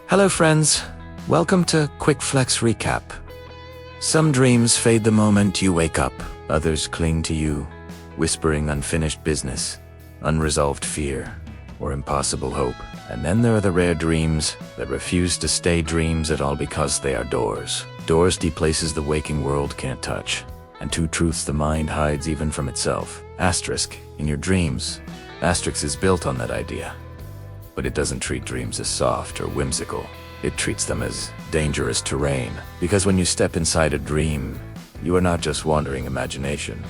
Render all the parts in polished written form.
Hello friends, welcome to QuickFlex Recap. Some dreams fade the moment you wake up, others cling to you, whispering unfinished business, unresolved fear, or impossible hope. And then there are the rare dreams that refuse to stay dreams at all because they are doors. Doors to places the waking world can't touch, and two truths the mind hides even from itself. Asterisk, in your dreams, asterisk is built on that idea. But it doesn't treat dreams as soft or whimsical. It treats them as dangerous terrain. Because when you step inside a dream, you are not just wandering imagination.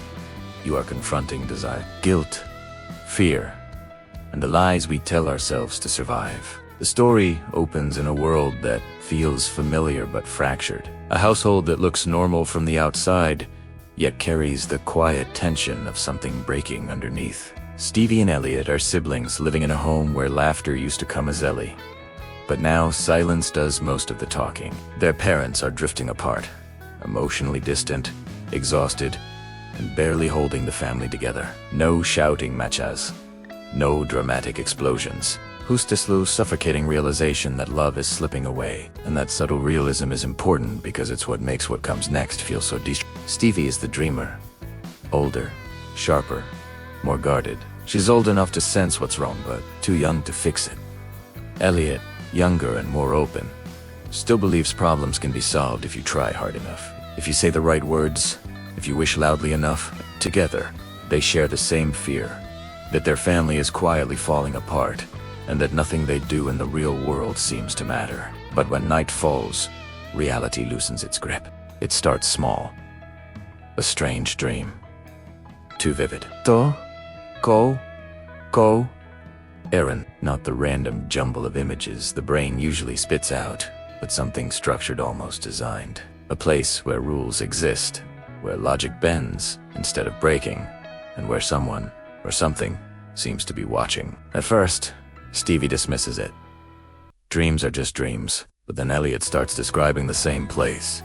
You are confronting desire, guilt, fear, and the lies we tell ourselves to survive. The story opens in a world that feels familiar but fractured. A household that looks normal from the outside, yet carries the quiet tension of something breaking underneath. Stevie and Elliot are siblings living in a home where laughter used to come as Ellie. But now silence does most of the talking. Their parents are drifting apart, emotionally distant, exhausted, and barely holding the family together. No shouting matches, no dramatic explosions. Hustislu's suffocating realization that love is slipping away, and that subtle realism is important because it's what makes what comes next feel so Stevie is the dreamer. Older, sharper, more guarded. She's old enough to sense what's wrong, but too young to fix it. Elliot, younger and more open, still believes problems can be solved if you try hard enough. If you say the right words, if you wish loudly enough. Together, they share the same fear, that their family is quietly falling apart, and that nothing they do in the real world seems to matter. But when night falls, reality loosens its grip. It starts small. A strange dream. Too vivid. Go. Aaron, not the random jumble of images the brain usually spits out, but something structured, almost designed. A place where rules exist, where logic bends instead of breaking, and where someone, or something, seems to be watching. At first, Stevie dismisses it. Dreams are just dreams, but then Elliot starts describing the same place.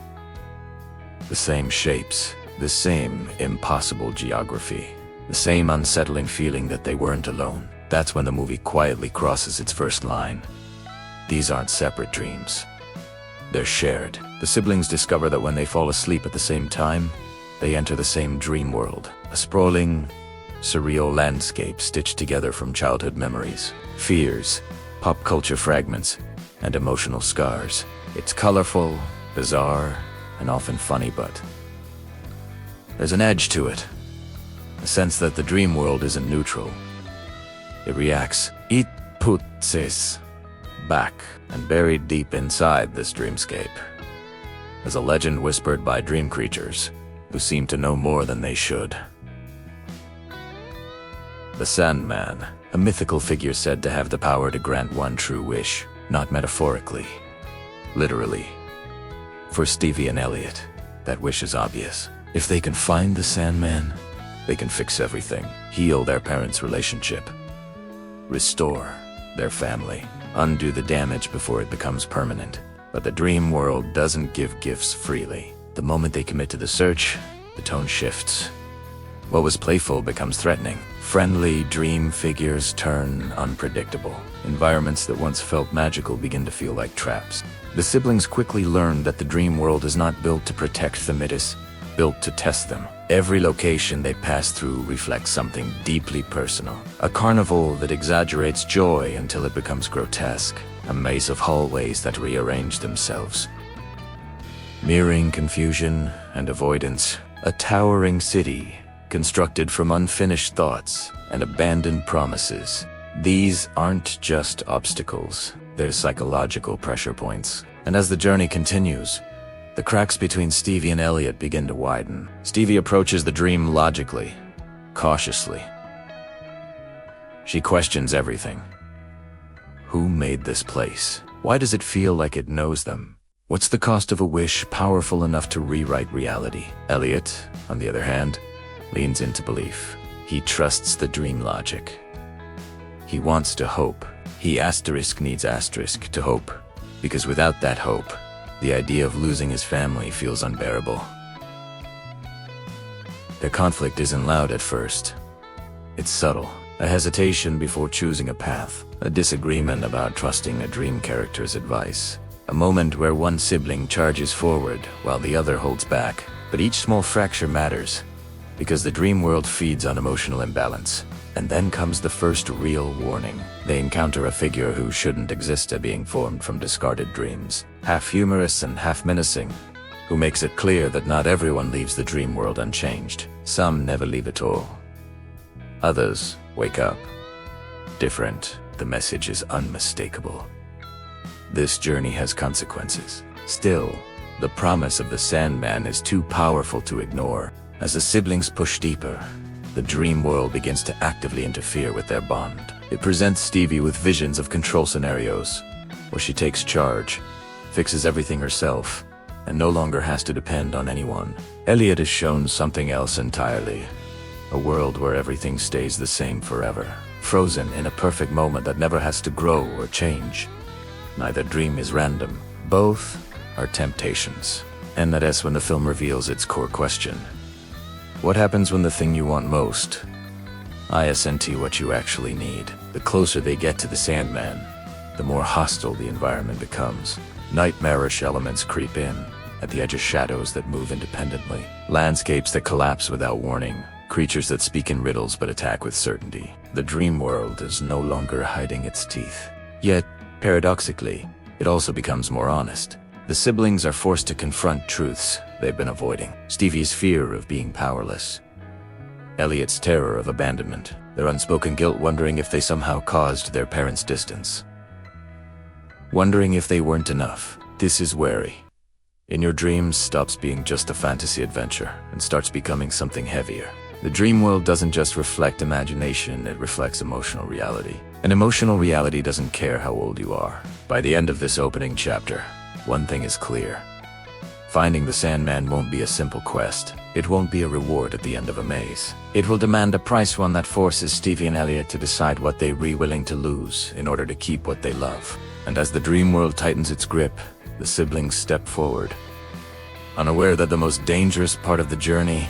The same shapes, the same impossible geography, the same unsettling feeling that they weren't alone. That's when the movie quietly crosses its first line. These aren't separate dreams. They're shared. The siblings discover that when they fall asleep at the same time, they enter the same dream world. A sprawling, surreal landscape stitched together from childhood memories, fears, pop culture fragments, and emotional scars. It's colorful, bizarre, and often funny, but there's an edge to it. A sense that the dream world isn't neutral. It reacts. It puts us back, and buried deep inside this dreamscape is a legend whispered by dream creatures who seem to know more than they should. The Sandman, a mythical figure said to have the power to grant one true wish, not metaphorically, literally. For Stevie and Elliot, that wish is obvious. If they can find the Sandman, they can fix everything, heal their parents' relationship, restore their family, undo the damage before it becomes permanent. But the dream world doesn't give gifts freely. The moment they commit to the search, the tone shifts. What was playful becomes threatening. Friendly dream figures turn unpredictable. Environments that once felt magical begin to feel like traps. The siblings quickly learn that the dream world is not built to protect the midis, built to test them. Every location they pass through reflects something deeply personal. A carnival that exaggerates joy until it becomes grotesque. A maze of hallways that rearrange themselves, mirroring confusion and avoidance. A towering city constructed from unfinished thoughts and abandoned promises. These aren't just obstacles, they're psychological pressure points. And as the journey continues, the cracks between Stevie and Elliot begin to widen. Stevie approaches the dream logically, cautiously. She questions everything. Who made this place? Why does it feel like it knows them? What's the cost of a wish powerful enough to rewrite reality? Elliot, on the other hand, leans into belief. He trusts the dream logic. He wants to hope. He needs asterisk to hope, because without that hope, the idea of losing his family feels unbearable. Their conflict isn't loud at first. It's subtle, a hesitation before choosing a path, a disagreement about trusting a dream character's advice. A moment where one sibling charges forward while the other holds back. But each small fracture matters, because the dream world feeds on emotional imbalance. And then comes the first real warning. They encounter a figure who shouldn't exist, being formed from discarded dreams, half humorous and half menacing, who makes it clear that not everyone leaves the dream world unchanged. Some never leave at all. Others wake up different. The message is unmistakable. This journey has consequences. Still, the promise of the Sandman is too powerful to ignore. As the siblings push deeper, the dream world begins to actively interfere with their bond. It presents Stevie with visions of control scenarios, where she takes charge, fixes everything herself, and no longer has to depend on anyone. Elliot is shown something else entirely. A world where everything stays the same forever, frozen in a perfect moment that never has to grow or change. Neither dream is random. Both are temptations. And that's when the film reveals its core question. What happens when the thing you want most isn't what you actually need? The closer they get to the Sandman, the more hostile the environment becomes. Nightmarish elements creep in, at the edge of shadows that move independently. Landscapes that collapse without warning. Creatures that speak in riddles but attack with certainty. The dream world is no longer hiding its teeth. Yet, paradoxically, it also becomes more honest. The siblings are forced to confront truths they've been avoiding. Stevie's fear of being powerless. Elliot's terror of abandonment. Their unspoken guilt, wondering if they somehow caused their parents' distance. Wondering if they weren't enough. This is wary. In your dreams stops being just a fantasy adventure and starts becoming something heavier. The dream world doesn't just reflect imagination, it reflects emotional reality. And emotional reality doesn't care how old you are. By the end of this opening chapter, one thing is clear. Finding the Sandman won't be a simple quest. It won't be a reward at the end of a maze. It will demand a price, one that forces Stevie and Elliot to decide what they're willing to lose in order to keep what they love. And as the dream world tightens its grip, the siblings step forward, unaware that the most dangerous part of the journey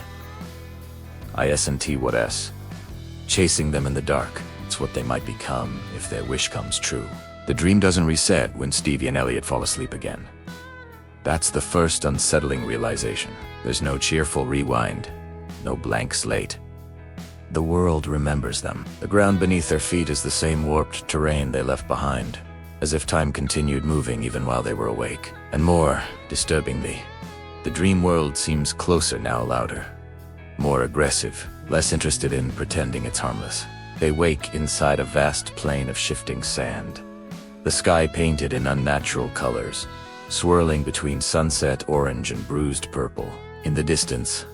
isn't what's chasing them in the dark. It's what they might become if their wish comes true. The dream doesn't reset when Stevie and Elliot fall asleep again. That's the first unsettling realization. There's no cheerful rewind, no blank slate. The world remembers them. The ground beneath their feet is the same warped terrain they left behind, as if time continued moving even while they were awake. And more disturbingly, the dream world seems closer now, louder, more aggressive, less interested in pretending it's harmless. They wake inside a vast plain of shifting sand, the sky painted in unnatural colors, swirling between sunset orange and bruised purple. In the distance,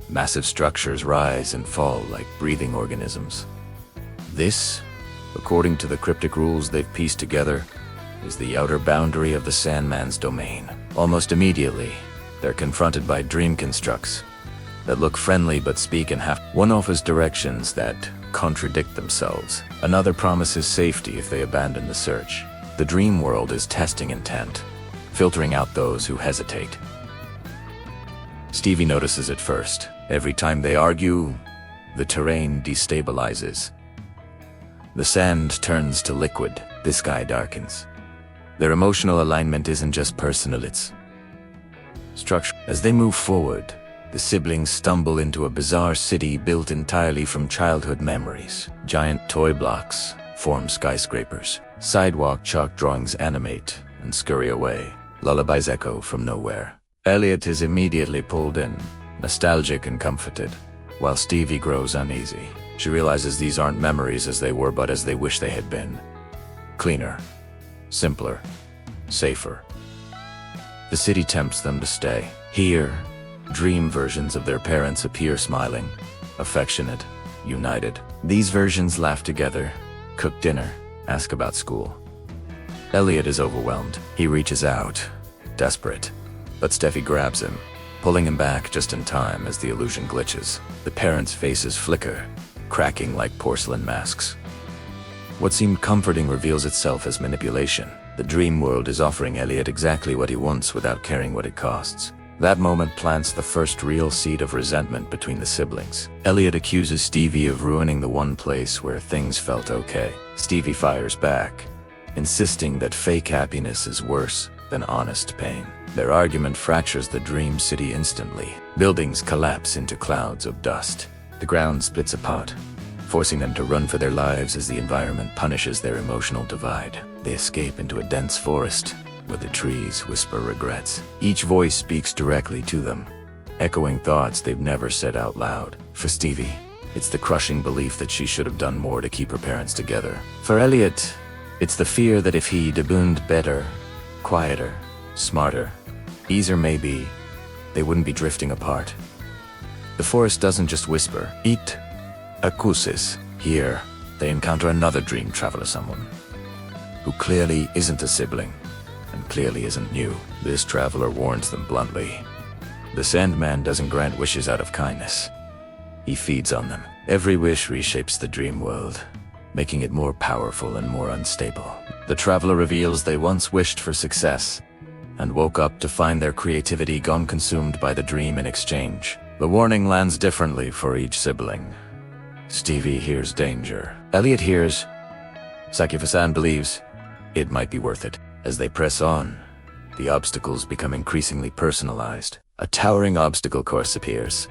massive structures rise and fall like breathing organisms. This, according to the cryptic rules they've pieced together, is the outer boundary of the Sandman's domain. Almost immediately, they're confronted by dream constructs that look friendly but speak in half. One offers directions that contradict themselves. Another promises safety if they abandon the search. The dream world is testing intent, filtering out those who hesitate. Stevie notices it first. Every time they argue, the terrain destabilizes. The sand turns to liquid. The sky darkens. Their emotional alignment isn't just personal, it's structural. As they move forward, the siblings stumble into a bizarre city built entirely from childhood memories. Giant toy blocks form skyscrapers. Sidewalk chalk drawings animate and scurry away. Lullabies echo from nowhere. Elliot is immediately pulled in, nostalgic and comforted, while Stevie grows uneasy. She realizes these aren't memories as they were, but as they wish they had been. Cleaner, simpler, safer. The city tempts them to stay. Here, dream versions of their parents appear, smiling, affectionate, united. These versions laugh together, cook dinner, ask about school. Elliot is overwhelmed. He reaches out, desperate, but Steffi grabs him, pulling him back just in time as the illusion glitches. The parents' faces flicker, cracking like porcelain masks. What seemed comforting reveals itself as manipulation. The dream world is offering Elliot exactly what he wants without caring what it costs. That moment plants the first real seed of resentment between the siblings. Elliot accuses Stevie of ruining the one place where things felt okay. Stevie fires back, insisting that fake happiness is worse than honest pain. Their argument fractures the dream city instantly. Buildings collapse into clouds of dust. The ground splits apart, forcing them to run for their lives as the environment punishes their emotional divide. They escape into a dense forest, where the trees whisper regrets. Each voice speaks directly to them, echoing thoughts they've never said out loud. For Stevie, it's the crushing belief that she should have done more to keep her parents together. For Elliot, it's the fear that if he'd been better, quieter, smarter, easier maybe, they wouldn't be drifting apart. The forest doesn't just whisper, "It accuses." Here, they encounter another dream traveler, someone who clearly isn't a sibling, and clearly isn't new. This traveler warns them bluntly. The Sandman doesn't grant wishes out of kindness. He feeds on them. Every wish reshapes the dream world, making it more powerful and more unstable. The traveler reveals they once wished for success, and woke up to find their creativity gone, consumed by the dream in exchange. The warning lands differently for each sibling. Stevie hears danger. Elliot hears Sakifasan believes it might be worth it. As they press on, the obstacles become increasingly personalized. A towering obstacle course appears,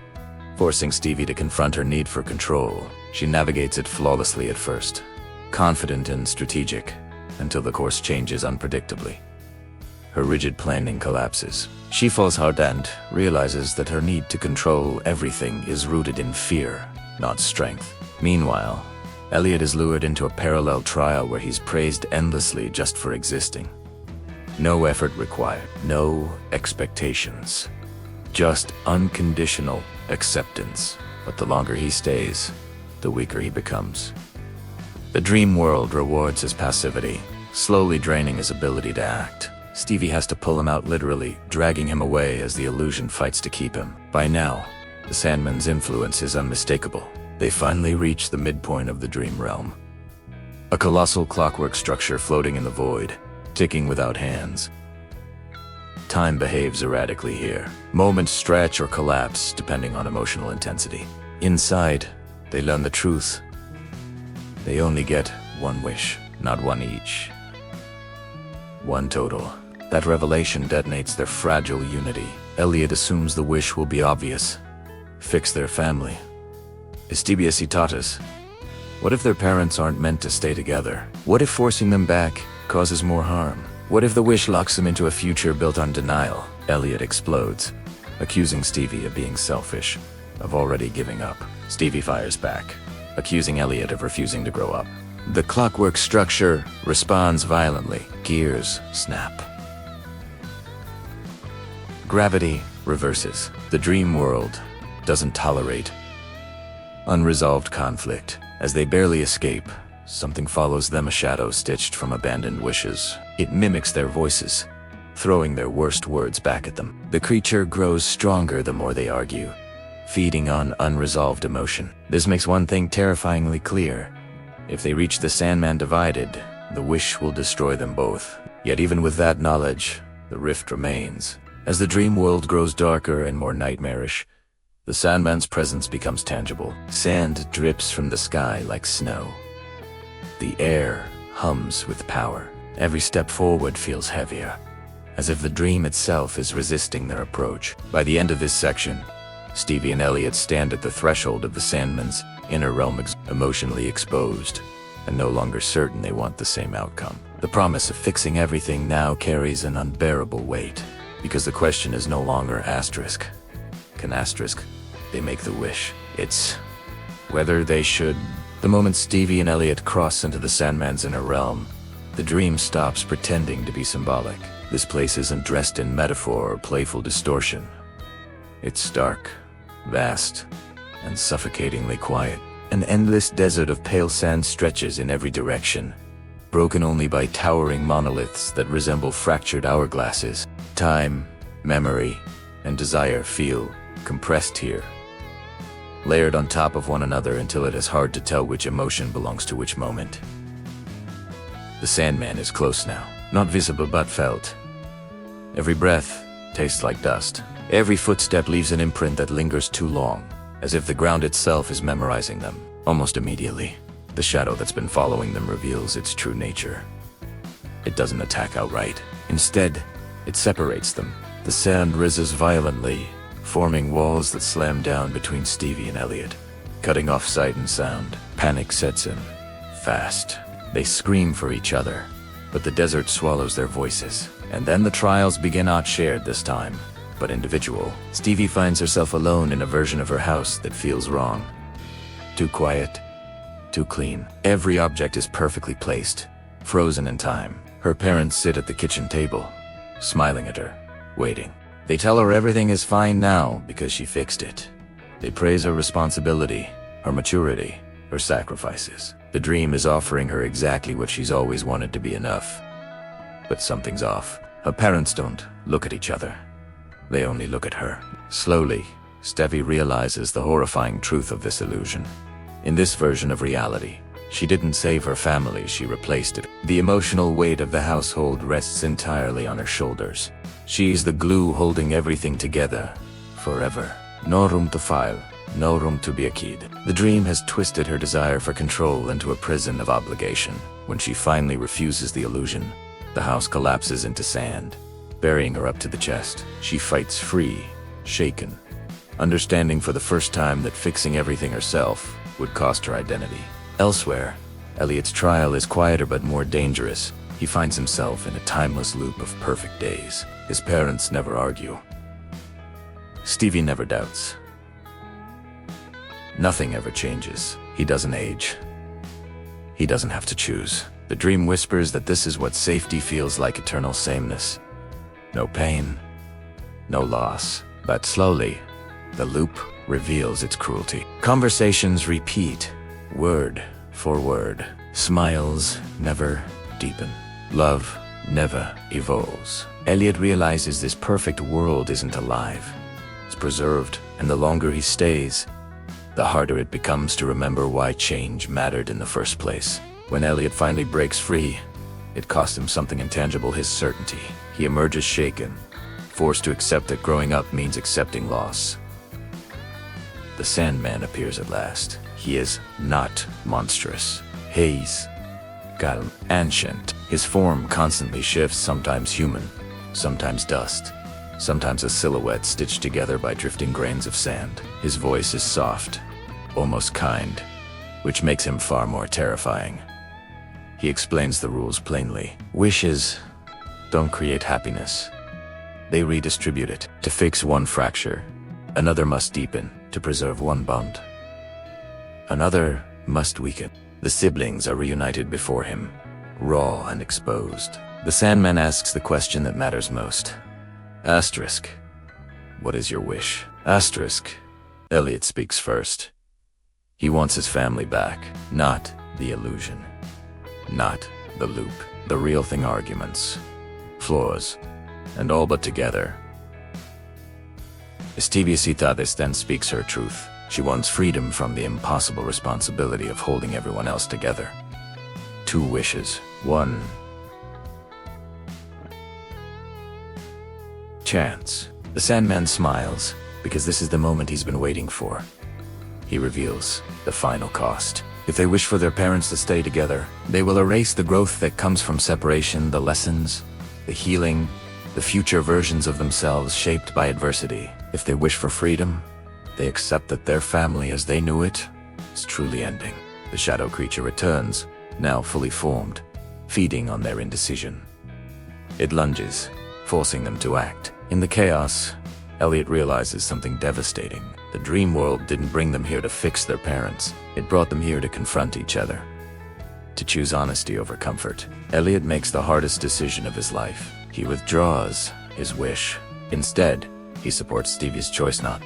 forcing Stevie to confront her need for control. She navigates it flawlessly at first, confident and strategic, until the course changes unpredictably. Her rigid planning collapses. She falls hard and realizes that her need to control everything is rooted in fear, not strength. Meanwhile, Elliot is lured into a parallel trial where he's praised endlessly just for existing. No effort required, no expectations, just unconditional acceptance. But the longer he stays, the weaker he becomes. The dream world rewards his passivity, slowly draining his ability to act. Stevie has to pull him out, literally dragging him away as the illusion fights to keep him. By now, the Sandman's influence is unmistakable. They finally reach the midpoint of the dream realm. A colossal clockwork structure floating in the void, ticking without hands. Time behaves erratically here. Moments stretch or collapse depending on emotional intensity. Inside, they learn the truth. They only get one wish, not one each. One total. That revelation detonates their fragile unity. Elliot assumes the wish will be obvious. Fix their family. Stevie taught us. What if their parents aren't meant to stay together? What if forcing them back causes more harm? What if the wish locks them into a future built on denial? Elliot explodes, accusing Stevie of being selfish, of already giving up. Stevie fires back, accusing Elliot of refusing to grow up. The clockwork structure responds violently. Gears snap. Gravity reverses. The dream world doesn't tolerate unresolved conflict. As they barely escape, something follows them, a shadow stitched from abandoned wishes. It mimics their voices, throwing their worst words back at them. The creature grows stronger the more they argue, feeding on unresolved emotion. This makes one thing terrifyingly clear. If they reach the Sandman divided, the wish will destroy them both. Yet even with that knowledge, the rift remains. As the dream world grows darker and more nightmarish, the Sandman's presence becomes tangible. Sand drips from the sky like snow. The air hums with power. Every step forward feels heavier, as if the dream itself is resisting their approach. By the end of this section, Stevie and Elliot stand at the threshold of the Sandman's inner realm, emotionally exposed, and no longer certain they want the same outcome. The promise of fixing everything now carries an unbearable weight, because the question is no longer asterisk. Can asterisk they make the wish? It's whether they should. The moment Stevie and Elliot cross into the Sandman's inner realm, the dream stops pretending to be symbolic. This place isn't dressed in metaphor or playful distortion. It's stark, vast, and suffocatingly quiet. An endless desert of pale sand stretches in every direction, broken only by towering monoliths that resemble fractured hourglasses. Time, memory, and desire feel compressed here, layered on top of one another until it is hard to tell which emotion belongs to which moment. The Sandman is close now, not visible but felt. Every breath tastes like dust. Every footstep leaves an imprint that lingers too long, as if the ground itself is memorizing them. Almost immediately, the shadow that's been following them reveals its true nature. It doesn't attack outright. Instead, it separates them. The sand rises violently, forming walls that slam down between Stevie and Elliot, cutting off sight and sound. Panic sets in. Fast. They scream for each other, but the desert swallows their voices. And then the trials begin, not shared this time, but individual. Stevie finds herself alone in a version of her house that feels wrong. Too quiet, too clean. Every object is perfectly placed, frozen in time. Her parents sit at the kitchen table, smiling at her, waiting. They tell her everything is fine now because she fixed it. They praise her responsibility, her maturity, her sacrifices. The dream is offering her exactly what she's always wanted to be enough. But something's off. Her parents don't look at each other. They only look at her. Slowly, Stevie realizes the horrifying truth of this illusion. In this version of reality, she didn't save her family, she replaced it. The emotional weight of the household rests entirely on her shoulders. She's the glue holding everything together, forever. No room to fail, no room to be a kid. The dream has twisted her desire for control into a prison of obligation. When she finally refuses the illusion, the house collapses into sand, burying her up to the chest. She fights free, shaken, understanding for the first time that fixing everything herself would cost her identity. Elsewhere, Elliot's trial is quieter but more dangerous. He finds himself in a timeless loop of perfect days. His parents never argue. Stevie never doubts. Nothing ever changes. He doesn't age. He doesn't have to choose. The dream whispers that this is what safety feels like: eternal sameness. No pain, no loss. But slowly, the loop reveals its cruelty. Conversations repeat, word for word. Smiles never deepen. Love never evolves. Elliot realizes this perfect world isn't alive. It's preserved, and the longer he stays, the harder it becomes to remember why change mattered in the first place. When Elliot finally breaks free, it costs him something intangible: his certainty. He emerges shaken, forced to accept that growing up means accepting loss. The Sandman appears at last. He is not monstrous. He's calm, ancient. His form constantly shifts, sometimes human, sometimes dust, sometimes a silhouette stitched together by drifting grains of sand. His voice is soft, almost kind, which makes him far more terrifying. He explains the rules plainly. Wishes don't create happiness. They redistribute it. To fix one fracture, another must deepen. To preserve one bond, another must weaken. The siblings are reunited before him, raw and exposed. The Sandman asks the question that matters most. Asterisk, what is your wish? Asterisk, Elliot speaks first. He wants his family back, not the illusion, not the loop. The real thing: arguments, flaws, and all but together. Stevie then speaks her truth. She wants freedom from the impossible responsibility of holding everyone else together. 2 wishes. 1. Chance. The Sandman smiles, because this is the moment he's been waiting for. He reveals the final cost. If they wish for their parents to stay together, they will erase the growth that comes from separation, the lessons, the healing, the future versions of themselves shaped by adversity. If they wish for freedom, they accept that their family as they knew it is truly ending. The shadow creature returns, now fully formed, feeding on their indecision. It lunges, forcing them to act. In the chaos, Elliot realizes something devastating. The dream world didn't bring them here to fix their parents. It brought them here to confront each other, to choose honesty over comfort. Elliot makes the hardest decision of his life. He withdraws his wish. Instead, he supports Stevie's choice, not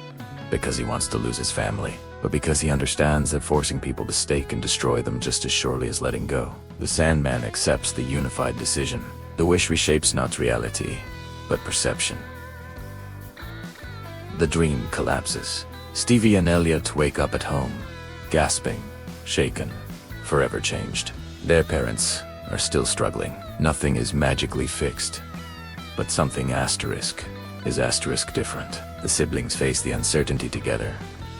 because he wants to lose his family, but because he understands that forcing people to stay can destroy them just as surely as letting go. The Sandman accepts the unified decision. The wish reshapes not reality, but perception. The dream collapses. Stevie and Elliot wake up at home, gasping, shaken, forever changed. Their parents are still struggling. Nothing is magically fixed, but something is asterisk different. The siblings face the uncertainty together,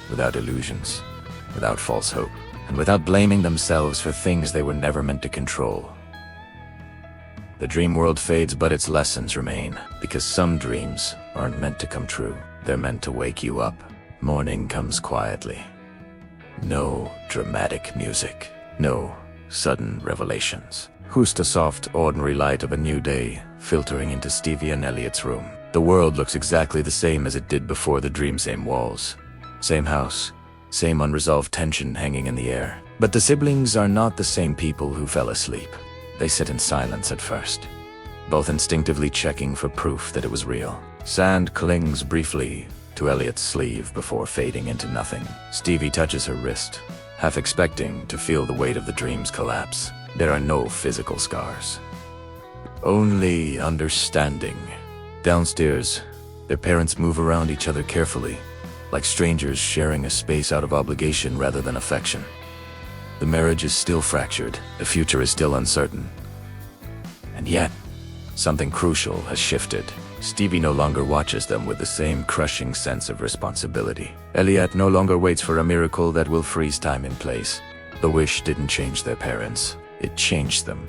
without illusions, without false hope, and without blaming themselves for things they were never meant to control. The dream world fades, but its lessons remain, because some dreams aren't meant to come true. They're meant to wake you up. Morning comes quietly. No dramatic music. No sudden revelations. Just the soft, ordinary light of a new day filtering into Stevie and Elliot's room. The world looks exactly the same as it did before the dream. Same walls, same house, same unresolved tension hanging in the air. But the siblings are not the same people who fell asleep. They sit in silence at first, both instinctively checking for proof that it was real. Sand clings briefly to Elliot's sleeve before fading into nothing. Stevie touches her wrist, half expecting to feel the weight of the dream's collapse. There are no physical scars, only understanding. Downstairs, their parents move around each other carefully, like strangers sharing a space out of obligation rather than affection. The marriage is still fractured, the future is still uncertain. And yet, something crucial has shifted. Stevie no longer watches them with the same crushing sense of responsibility. Elliot no longer waits for a miracle that will freeze time in place. The wish didn't change their parents, it changed them.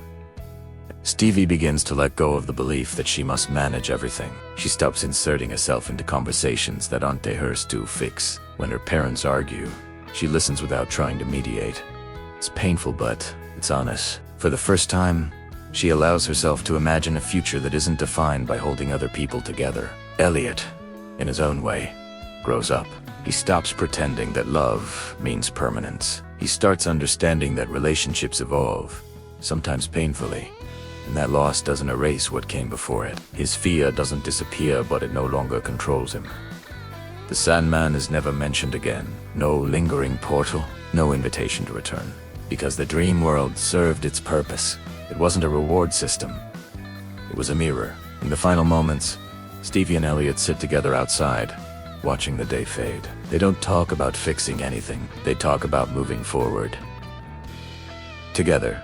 Stevie begins to let go of the belief that she must manage everything. She stops inserting herself into conversations that aren't hers to fix. When her parents argue, she listens without trying to mediate. It's painful, but it's honest. For the first time, she allows herself to imagine a future that isn't defined by holding other people together. Elliot, in his own way, grows up. He stops pretending that love means permanence. He starts understanding that relationships evolve, sometimes painfully, and that loss doesn't erase what came before it. His fear doesn't disappear, but it no longer controls him. The Sandman is never mentioned again. No lingering portal, no invitation to return. Because the dream world served its purpose. It wasn't a reward system. It was a mirror. In the final moments, Stevie and Elliot sit together outside, watching the day fade. They don't talk about fixing anything. They talk about moving forward. Together.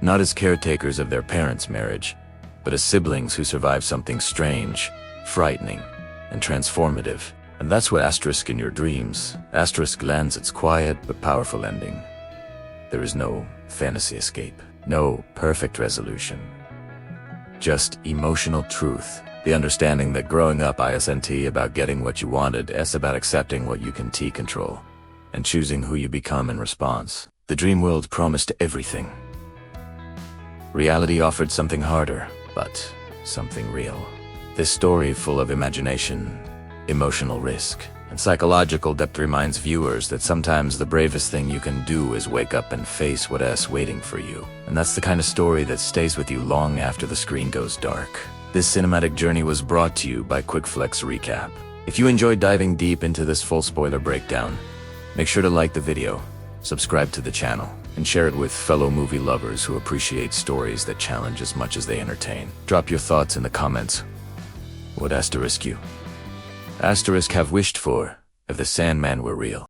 Not as caretakers of their parents' marriage, but as siblings who survived something strange, frightening, and transformative. And that's what Asterisk in your dreams. Asterisk lands its quiet but powerful ending. There is no fantasy escape, no perfect resolution. Just emotional truth. The understanding that growing up isn't about getting what you wanted, it's about accepting what you can control, and choosing who you become in response. The dream world promised everything. Reality offered something harder, but something real. This story, full of imagination, emotional risk, and psychological depth, reminds viewers that sometimes the bravest thing you can do is wake up and face what's waiting for you. And that's the kind of story that stays with you long after the screen goes dark. This cinematic journey was brought to you by QuickFlex Recap. If you enjoyed diving deep into this full spoiler breakdown, make sure to like the video, subscribe to the channel, and share it with fellow movie lovers who appreciate stories that challenge as much as they entertain. Drop your thoughts in the comments. What asterisk you have wished for if the Sandman were real?